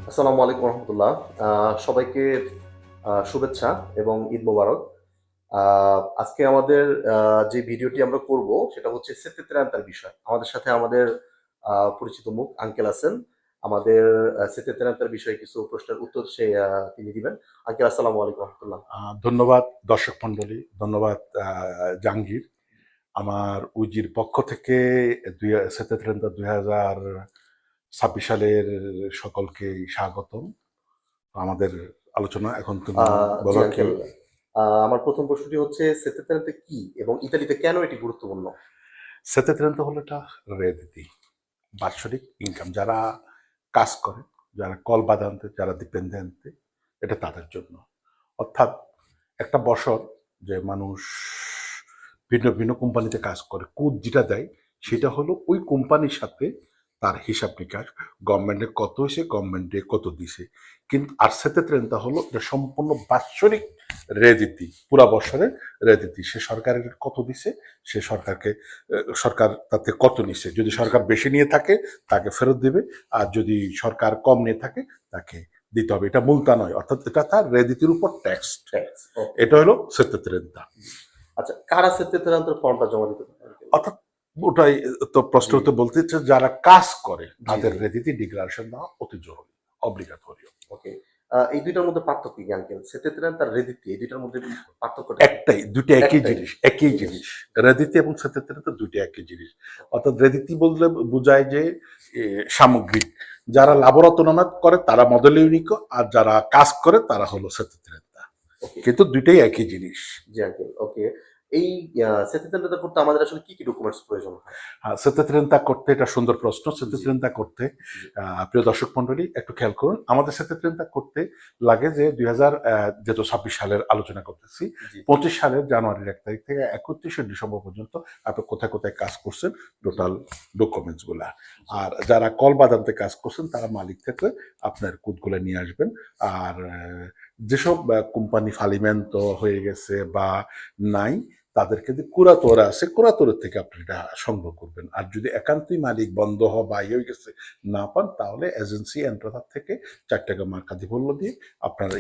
আসসালামু আলাইকুম রহমতুল্লাহ। সবাইকে শুভেচ্ছা এবং ঈদ মোবারক। আজকে আমাদের যে ভিডিওটি আমরা করব সেটা হচ্ছে সেতেত্রান্তার বিষয়। আমাদের সাথে আমাদের পরিচিত মুখ আঙ্কেল আছেন। আমাদের সেতেত্রান্তার বিষয়ে কিছু প্রশ্নের উত্তর তিনি দিবেন। আঙ্কেল আসসালামু আলাইকুম রহমতুল্লাহ। ধন্যবাদ দর্শক মন্ডলী, ধন্যবাদ জাহাঙ্গীর। আমার উজির পক্ষ থেকে সেতেত্রেন্দ্র 2026 সালের সকলকে স্বাগতম। আমাদের আলোচনা এখন তুমি জি বলো কি? আঙ্কেল, আমার প্রথম প্রশ্নটি হচ্ছে সেতেত্রান্তা কি এবং ইতালিতে কেন এটি গুরুত্বপূর্ণ? সেতেত্রেন্দ্র হলো একটা রেদিতি, বাৎসরিক ইনকাম। যারা কাজ করে, যারা কল বাদান্তে, যারা ডিপেন্ডেন্টে, এটা তাদের জন্য। অর্থাৎ একটা বছর যে মানুষ ভিন্ন ভিন্ন কোম্পানিতে কাজ করে, কোড যেটা দেয় সেটা হলো ওই কোম্পানির সাথে তার হিসাব নিকাশ, গভর্নমেন্টে কত হয়েছে, গভর্নমেন্টে কত দিছে। কিন্তু আর সাথে ট্রেনটা হলো এটা সম্পূর্ণ বাৎসরিক রেদিতি, পুরা বছরের রেদিতি। সে সরকারের কত দিছে, সে সরকারকে সরকার তাতে কত নিছে। যদি সরকার বেশি নিয়ে থাকে তাকে ফেরত দেবে, আর যদি সরকার কম নিয়ে থাকে তাকে দিতে হবে। এটা মূলতা নয়, অর্থাৎ এটা তার রেদিতির উপর ট্যাক্স। এটা হলো সেতেত্রেন্তা। আচ্ছা, কারা সেতেত্রান্তার ফর্মটা জমা দিতে পারে? অর্থাৎ ওটাই তো প্রশ্ন তো বলতে হচ্ছে, যারা কাজ করে তাদের রেদিতি ডিক্লারেশন দেওয়া অতি জরুরি, অব্লিগাটোরিও। ওকে, এই দুইটার মধ্যে পার্থক্য কি আঙ্কেল? সেতেত্রান্তা আর রেদিতি, এই দুইটার মধ্যে পার্থক্যটা কি? একটাই, দুইটা একই জিনিস, একই জিনিস। রেদিতি এবং সেতেত্রেন্তা দুইটা একই জিনিস। অর্থাৎ রেদিতি বললে বোঝায় যে সামগ্রিক, যারা লাভরতনাত করে তারা মডেল ইউনিক, আর যারা কাজ করে তারা হলো সেতেত্রেন্তা। কিন্তু দুইটাই একই জিনিস। জি আঙ্কেল, ওকে। এই সেতেত্রান্তা করতে আমাদের আসলে কি কি ডকুমেন্টস প্রয়োজন হয়? সেতেত্রেন্তা করতে, এটা সুন্দর প্রশ্ন। সেতেত্রেন্তা করতে প্রিয় দর্শক মন্ডলী একটু খেয়াল করুন, আমাদের সেতেত্রেন্তা করতে লাগে যে 2026 সালের আলোচনা করতেছি, 25 সালের জানুয়ারির 1 তারিখ থেকে 31শে ডিসেম্বর পর্যন্ত আপনি কোথায় কোথায় কাজ করছেন, টোটাল ডকুমেন্টস গুলা। আর যারা কল বাদান্তে কাজ করছেন তারা মালিক থেকে আপনার কোডগুলো নিয়ে আসবেন। আর যেসব কোম্পানি ফালিমেন্ট হয়ে গেছে বা নাই, তাদেরকে যে কুরাতোরা আছে, কুরাতোরের থেকে আপনি এটা সংগ্রহ করবেন। আর যদি একান্তই মালিক বন্ধ বা হয়ে গেছে না পান, তাহলে এজেন্সি এন্ট্রাতার থেকে 4 টাকা মার্কাধিমূল্য দিয়ে আপনারা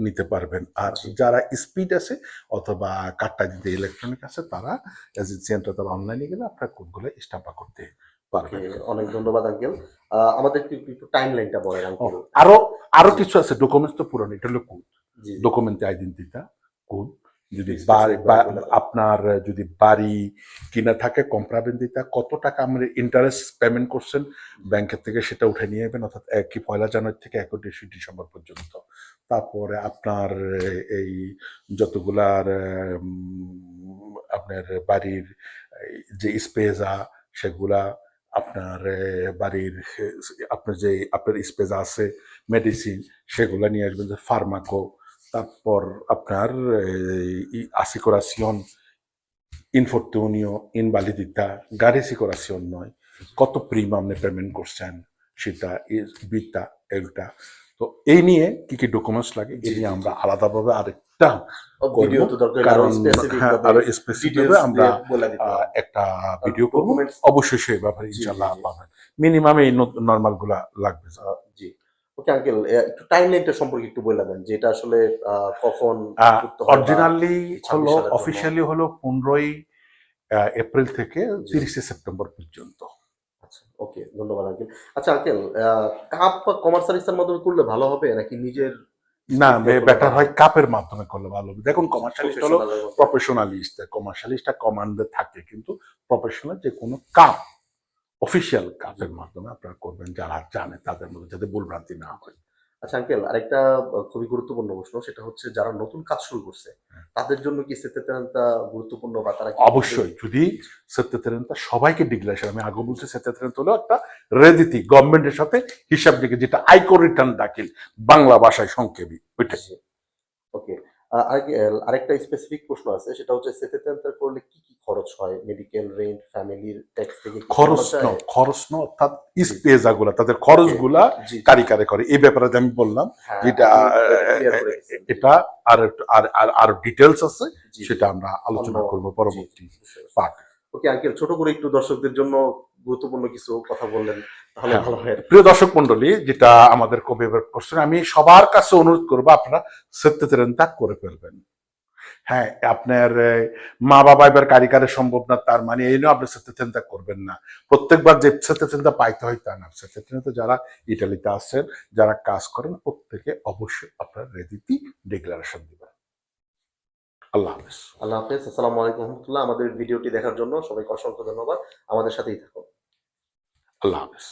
নিতে পারবেন। আর যারা স্পিড আছে অথবা কাটটা দিতে ইলেকট্রনিক আছে, তারা এজেন্সি এন্ট্রাতার অনলাইনে গেলে আপনার কোডগুলো স্টাম্পা করতে পারবেন। অনেক ধন্যবাদ আঙ্কেল। আমাদের একটু টাইম লাইনটা বলেন আঙ্কেল। আরো কিছু আছে, ডকুমেন্টস তো পুরানো, এটা হলো কোড, ডকুমেন্ট আইডেন্টিটা কোড। যদি আপনার যদি বাড়ি কিনা থাকে, কম্প্রাভেন্টিটা কত টাকা আমরা ইন্টারেস্ট পেমেন্ট করছেন ব্যাংকের থেকে, সেটা উঠে নিয়ে যাবেন। অর্থাৎ 1 জানুয়ারি থেকে 31 ডিসেম্বর পর্যন্ত। তারপরে আপনার এই যতগুলার আপনার বাড়ির যে স্পেসা, সেগুলা আপনার বাড়ির আপনার যে আপনার স্পেস আছে, মেডিসিন, সেগুলা নিয়ে আসবেন। যে ফার্মাকো, তারপর আপনার আসিকুরাসিয়ন, ইনফরতুনিও, ইনভালিদিতা, গাড়িসিকুরাসিয়ন নয়, কত প্রিমিয়াম আপনি পেমেন্ট করছেন সেটা, বিটা এলটা। তো এই নিয়ে কি কি ডকুমেন্টস লাগে, এই নিয়ে আমরা আলাদাভাবে আরেকটা ভিডিও তো দরকার, কারণ আরো স্পেসিফিক আমরা একটা ভিডিও করব অবশ্যই, সেই ব্যাপারে ইনশাআল্লাহ পাবেন। মিনিমাম এই নরমাল গুলা লাগবে। জি, ওকে আঙ্কেল, একটু টাইমলাইনটা সম্পর্কে একটু বলে দেন, যেটা আসলে কখন অরিজিনালি হলো, অফিশিয়ালি হলো 15ই এপ্রিল থেকে 30শে সেপ্টেম্বর পর্যন্ত। আচ্ছা, ওকে, ধন্যবাদ আঙ্কেল। আচ্ছা আঙ্কেল, কাপ বা কমার্শিয়ালিস্টের মাধ্যমে করলে ভালো হবে নাকি নিজের? না, বেটার হয় কাপের মাধ্যমে করলে ভালো হবে। দেখুন, কমার্শিয়ালিস্ট হলো প্রফেশনালিস্ট, কমার্শিয়ালিস্টটা কমান্ডে থাকে, কিন্তু প্রফেশনাল যে কোনো কাপ, অফিসিয়াল কাপের মাধ্যমে আপনারা করবেন, যারা জানে তাদের মধ্যে যাতে ভুলভ্রান্তি না হয়। আচ্ছা আঙ্কেল, আরেকটা খুবই গুরুত্বপূর্ণ প্রশ্ন, সেটা হচ্ছে যারা নতুন কাজ শুরু করছে তাদের জন্য কি সেতেত্রান্তা গুরুত্বপূর্ণ, বা তারা অবশ্যই যদি সেতেত্রান্তা সবাইকে ডিক্লারেশন, আমি আগে বলছি সেতেত্রান্তা হলো একটা রেদিতি, গভর্নমেন্টের সাথে হিসাব দিকে, যেটা আয়কর রিটার্ন দাখিল, বাংলা ভাষায় সংক্ষেপে ওইটাই। ওকে, আরেকটা স্পেসিফিক প্রশ্ন আছে, সেটা হচ্ছে সেতেত্রান্তা করলে কি কি খরচ হয়? মেডিকেল, রেন্ট, ফ্যামিলির ট্যাক্স থেকে খরচ না, অর্থাৎ স্পেজাগুলা, তাদের খরচগুলা কারিকারে করে, এই ব্যাপারে আমি বললাম যেটা এটা আর ডিটেলস আছে, সেটা আমরা আলোচনা করব পরবর্তী পার্ট। ওকে আঙ্কেল, ছোট করে একটু দর্শকদের জন্য গুরুত্বপূর্ণ কিছু কথা বললেন তাহলে হ্যাঁ, ভালো হয়। প্রিয় দর্শক মন্ডলী, যেটা আমাদের কবি এবার করছেন, আমি সবার কাছে অনুরোধ করবো আপনারা সত্যিকারেন্তা করে ফেলবেন। হ্যাঁ, আপনার মা বাবা এবার কারিগরে সম্ভব না, তার মানে এই নয় আপনি সত্যিকারেন্তা করবেন না। প্রত্যেকবার যে সত্যিকারেন্তা পাইতে হয় তা না। সত্যিকারেন্তা যারা ইটালিতে আছেন, যারা কাজ করেন, প্রত্যেকে অবশ্যই আপনার রেডিটি ডিক্লারেশন দিবেন। আল্লাহ হাফেজ। আল্লাহ হাফেজ। আসসালামু আলাইকুম রহমতুল্লাহ। আমাদের ভিডিওটি দেখার জন্য সবাইকে অসংখ্য ধন্যবাদ। আমাদের সাথেই থাকুন। আল্লাহ হাফেজ।